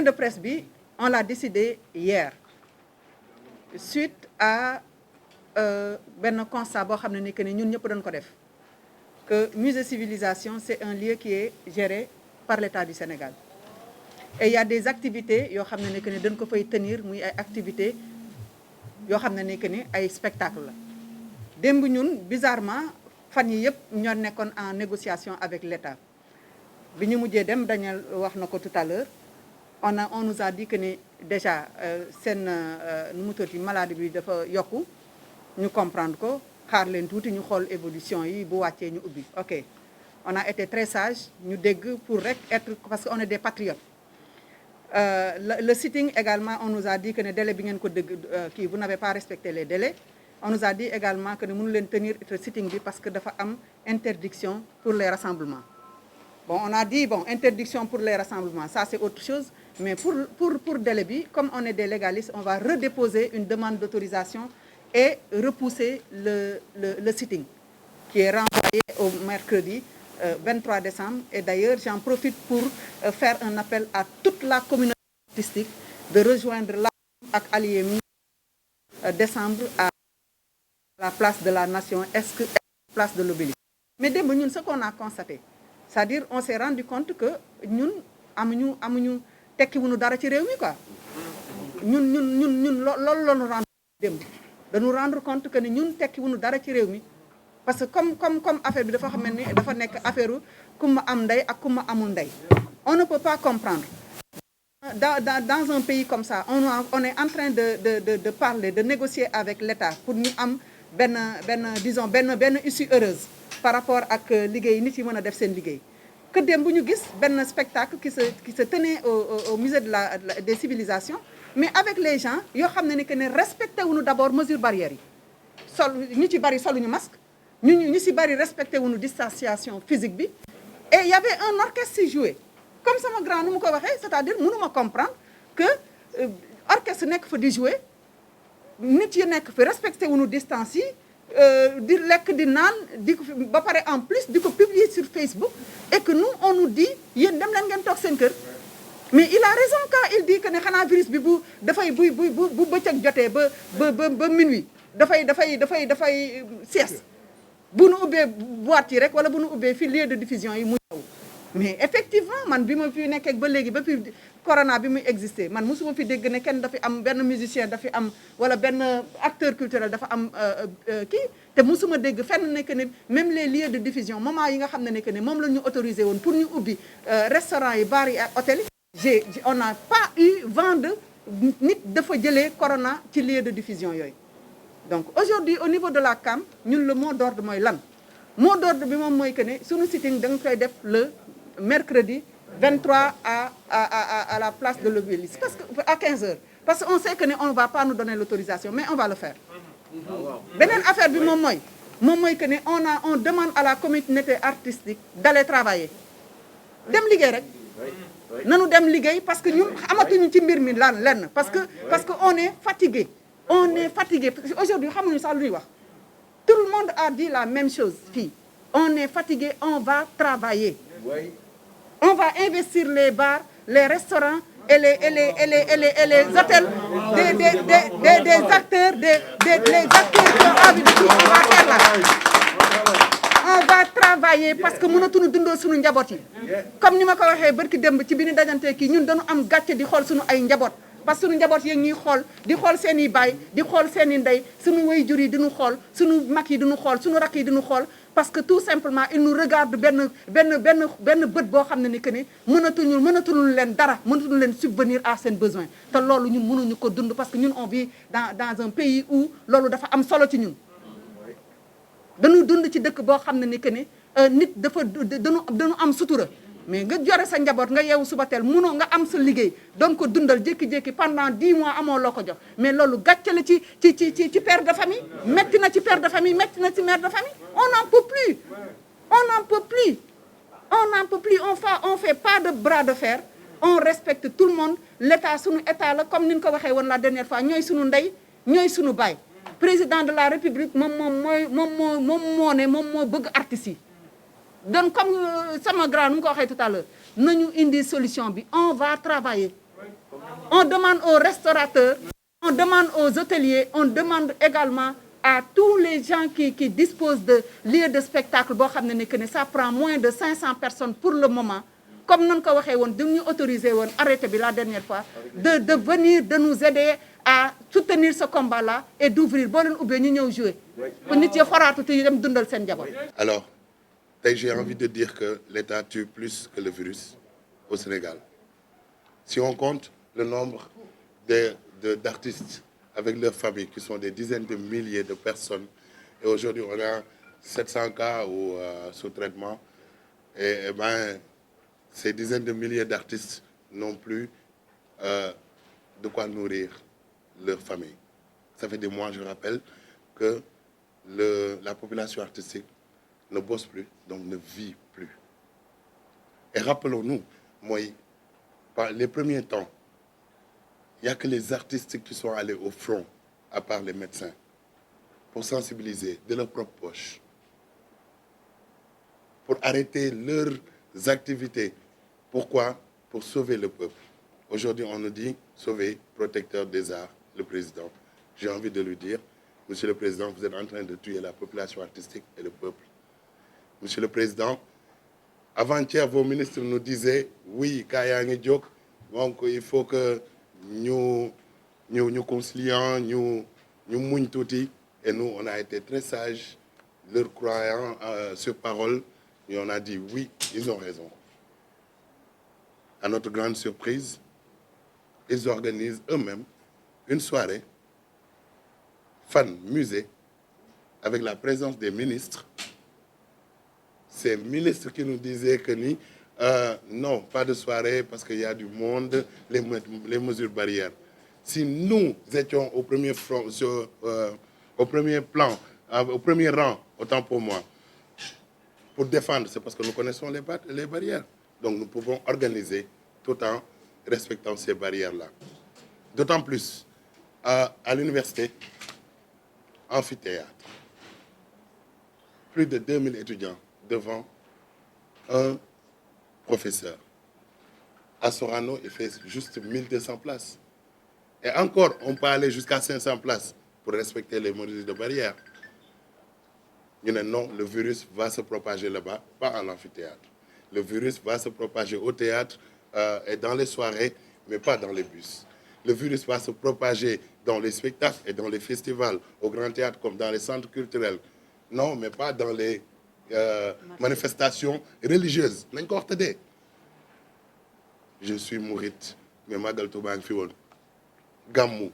de presse bi on l'a décidé hier suite à benn constat boo xam ne ni que ni ñun ñëpp dañ ko def que musée civilisation c'est un lieu qui est géré par l'État du Sénégal et il y a des activités yoo xam ne ni que ni dañ ko fay tenir muy ay activités yoo xam ne ni que ni ay spectacle la démb ñun bizarrement fan yi yëpp ñoo nekkoon en négociation avec l'État bi ñu mujjee dem Daniel wax na ko tout à l'heure on nous a dit que ni déjà seen nu mu tuddati maladie bi dafa yokku ñu comprendre ko xaar leen tuuti ñu xool évolution yi bu wàccee ñu ubbi ok on a été très sage ñu dégg pour rek être parce que on est des patriotes le sitting également on nous a dit que ne délai bi ngeen ko dégg kii vous n'avez pas respecté les délais on nous a dit également que ne mënu leen tenir sitting bi parce que dafa am interdiction pour les rassemblements bon on a dit bon interdiction pour les rassemblements ça c'est autre chose mais pour délai bi comme on est des légalistes on va redéposer une demande d'autorisation et repousser le sitting qui est renvoyé au mercredi 23 décembre et d'ailleurs j'en profite pour faire un appel à toute la communauté artistique de rejoindre la ak allié mi décembre à la place de la nation place de l'Obélisque mais démb ñun ce qu'on a constaté c'est-à-dire on s'est rendu compte que ñun amuñu tekki wuñu dara ci réew mi quoi ñun loolu la ñu rendre démb dañu rendre compte que ni ñun tekki wuñu dara ci réew mi parce que comme affaire bi dafa xam ne ni dafa nekk affaire ku ma am ndey ak ku ma amul ndey on ne peut pas comprendre dans un pays comme ça on est en train de parler de négocier avec l'État pour ñu am disons benn issue heureuse par rapport ak liggéey nit yi mën a def seen liggéey que démb bu ñu gis benn spectacle qui se tenait au musée des civilisations mais avec les gens yoo xam ne ni que ne respecté wuñu d'abord mesures barrières yi ñu ci bari soluñu masque ñu ci bari respecté wuñu distanciation physique bi et il y avait un orchestre qui jouait comme sama grand nu mu ko waxee c'est-à-dire mënuma comprendre que orchestre nekk fa di jouer nit yi nekk fi respecté wuñu distance yi di lekk di naan di ko ba pare en plus di ko publier sur Facebook et que nous on nous dit yéen dem leen ngeen toog seen kër mais il a raison quand il dit que ne xanaa virus bi bu bëccëg jotee ba minuit dafay sieste bu nu ubbee boîte yi rek wala bu nu ubbee fi lieu de diffusion yi mu ñëw mais effectivement man bi ma fi nekkee ba léegi ba fi corona bi muy exister man mosuma fi dégg ne kenn dafa am benn musicien dafa am wala benn acteur culturel dafa am kii te mosuma dégg fenn nekk ne même les lieux de diffusion moment yi nga xam ne nekk ne moom la ñu autorisé woon pour ñu ubbi restaurant yi bar yi ak hôtel yi on n'a pas eu vent de nit dafa jëlee corona ci lieu de diffusion yooyu donc aujourd'hui au niveau de la CAM ñun le mot d'ordre mooy lan mot d'ordre bi moom mooy que ne suñu sitting da nga koy def le mercredi 23 à la place de l'Obélisque parce que à 15h parce que on sait que ne on va pas nous donner l'autorisation mais on va le faire beneen affaire bi moom mooy que ne on demande à la communauté artistique d'aller travailler dem liggéey rek nanu dem liggéey parce que ñun amatuñu ci mbir mi lenn parce que on est fatigué aujourd'hui xamuñu sax lu ñuy wax tout le monde a dit la même chose fii on est fatigué on va travailler on va investir les bars les restaurants et les hôtels des acteurs les acteurs qui ont envie de tout on va faire là on va travailler parce que mënatuñu dundoo suñu njaboot yi comme ni ma ko waxee barki démb ci bi ñu dajantee kii ñun dañu am gàcce di xool suñu ay njaboot parce que suñu njaboot yi ñuy xool di xool seen i baay di xool seen i ndey suñu waajur yi diñu xool suñu mag yi diñu xool suñu rakk yi diñu xool parce que tout simplement ils nous regardent benn bët boo xam ne ni que ni mënatuñu leen dara mënatuñu leen subvenir à seen besoin te loolu ñun mënuñu ko dund parce que ñun on vit dans un pays où loolu dafa am solo ci ñun dañu dund ci dëkk boo xam ne ni que ni nit dañu am sutura mais nga jore sa njaboot nga yeewu suba teel munoo nga am sa liggéey doon ko dundal jékki-jékki pendant 10 mois amoo loo ko jox mais loolu gàcce la ci père de famille metti na ci père de famille metti na ci mère de famille on n'en peut plus on fait pas de bras de fer on respecte tout le monde l'état sunu état la comme ni ñu ko waxee woon la dernière fois ñooy sunu ndey ñooy sunu baay président de la république moom moo bëgg artistes yi donc comme sama grand nu mu ko waxee tout à l'heure nañu indi solution bi on va travailler On demande aux restaurateurs, on demande aux hôteliers, on demande également à tous les gens qui disposent de lieux de spectacle, ça prend moins de 500 personnes pour le moment. Comme nous avons autorisé arrêté la dernière fois, de venir, de nous aider à soutenir ce combat-là et d'ouvrir. Jouer. Alors, j'ai envie de dire que l'État tue plus que le virus au Sénégal. Si on compte le nombre d'artistes avec leurs familles, qui sont des dizaines de milliers de personnes, et aujourd'hui on a 700 cas sous traitement, et ces dizaines de milliers d'artistes n'ont plus de quoi nourrir leur famille. Ça fait des mois, je rappelle, que la population artistique ne bosse plus, donc ne vit plus. Et rappelons-nous, moi, par les premiers temps, il n'y a que les artistes qui sont allés au front, à part les médecins, pour sensibiliser de leur propre poche, pour arrêter leurs activités. Pourquoi? Pour sauver le peuple. Aujourd'hui, on nous dit sauver, protecteur des arts, le président. J'ai envie de lui dire, Monsieur le Président, vous êtes en train de tuer la population artistique et le peuple. Monsieur le Président, avant-hier, vos ministres nous disaient, oui, Kayang Djok, donc il faut que nous concilions, nous mouillons tout. Et nous, on a été très sages, leur croyant sur parole, et on a dit, oui, ils ont raison. À notre grande surprise, ils organisent eux-mêmes une soirée, fan musée, avec la présence des ministres. Ces ministres qui nous disaient que non, pas de soirée parce qu'il y a du monde, les mesures barrières. Si nous étions au premier plan, au premier rang, autant pour moi, pour défendre, c'est parce que nous connaissons les barrières. Donc nous pouvons organiser tout en respectant ces barrières-là. D'autant plus, à l'université, amphithéâtre, plus de 2000 étudiants devant un professeur. À Sorano, il fait juste 1200 places. Et encore, on peut aller jusqu'à 500 places pour respecter les mesures de barrière. Non, le virus va se propager là-bas, pas à l'amphithéâtre. Le virus va se propager au théâtre et dans les soirées, mais pas dans les bus. Le virus va se propager dans les spectacles et dans les festivals, au Grand Théâtre comme dans les centres culturels. Non, mais pas dans les manifestations religieuses. Je suis mourite, mais Magal Touba Fiwon. Gamou.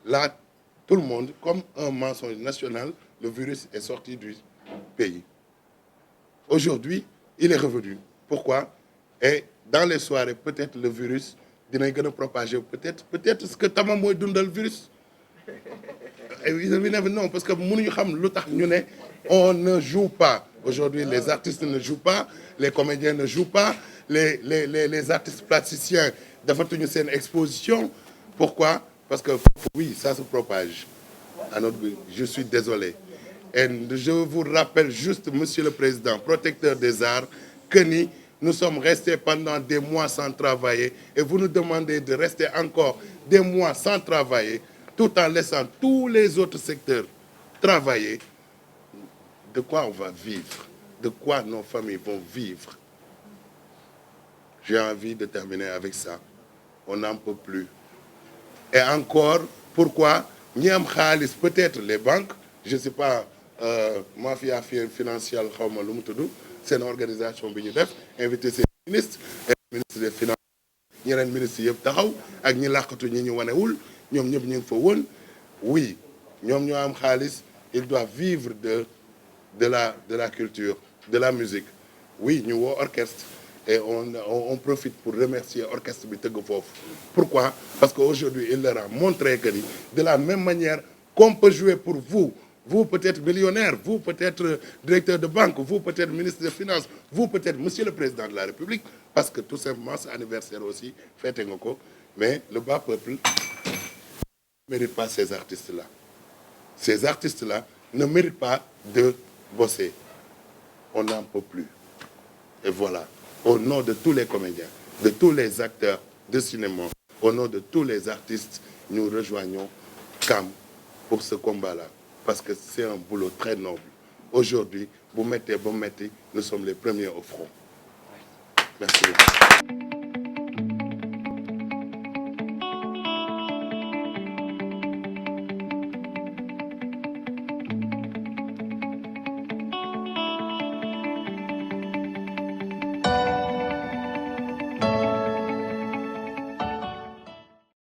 Là, tout le monde, comme un mensonge national, le virus est sorti du pays. Aujourd'hui, il est revenu. Pourquoi? Et dans les soirées, peut-être le virus dina gën a propager, peut-être ce que tama mooy dundal virus. Non, parce que mënuñu xam lu tax ñu ne on ne joue pas. Aujourd'hui, les artistes ne jouent pas, les comédiens ne jouent pas, les artistes plasticiens defatuñu seen exposition. Pourquoi? Parce que oui, ça se propage. Je suis désolé. Et je vous rappelle juste, Monsieur le Président, protecteur des arts, que nous sommes restés pendant des mois sans travailler et vous nous demandez de rester encore des mois sans travailler tout en laissant tous les autres secteurs travailler. De quoi on va vivre? De quoi nos familles vont vivre? J'ai envie de terminer avec ça. On n'en peut plus. Et encore, pourquoi? Peut-être les banques, je ne sais pas, mafia financière, c'est une organisation qui a invité ses ministres, et les ministres des Finances, les ministres qui sont ak ñi laqatu ñi ñu wanewul ñom ñep ñi fa won. Oui, ñom ñoo am xaliss, ils doivent vivre de la culture, de la musique. Oui, ñu wo orchestre et on profite pour remercier l'orchestre bi teug fofu. Pourquoi? Parce qu'aujourd'hui il leur a montré que de la même manière qu'on peut jouer pour vous. Vous peut-être millionnaire, vous peut-être directeur de banque, vous peut-être ministre des Finances, vous peut-être monsieur le Président de la République, parce que tout simplement c'est anniversaire aussi, fête ngoko. Mais le bas peuple ne mérite pas ces artistes-là. Ces artistes-là ne méritent pas de bosser. On n'en peut plus. Et voilà, au nom de tous les comédiens, de tous les acteurs de cinéma, au nom de tous les artistes, nous rejoignons CAM pour ce combat-là, parce que c'est un boulot très noble. Aujourd'hui, vous mettez, nous sommes les premiers au front. Merci beaucoup.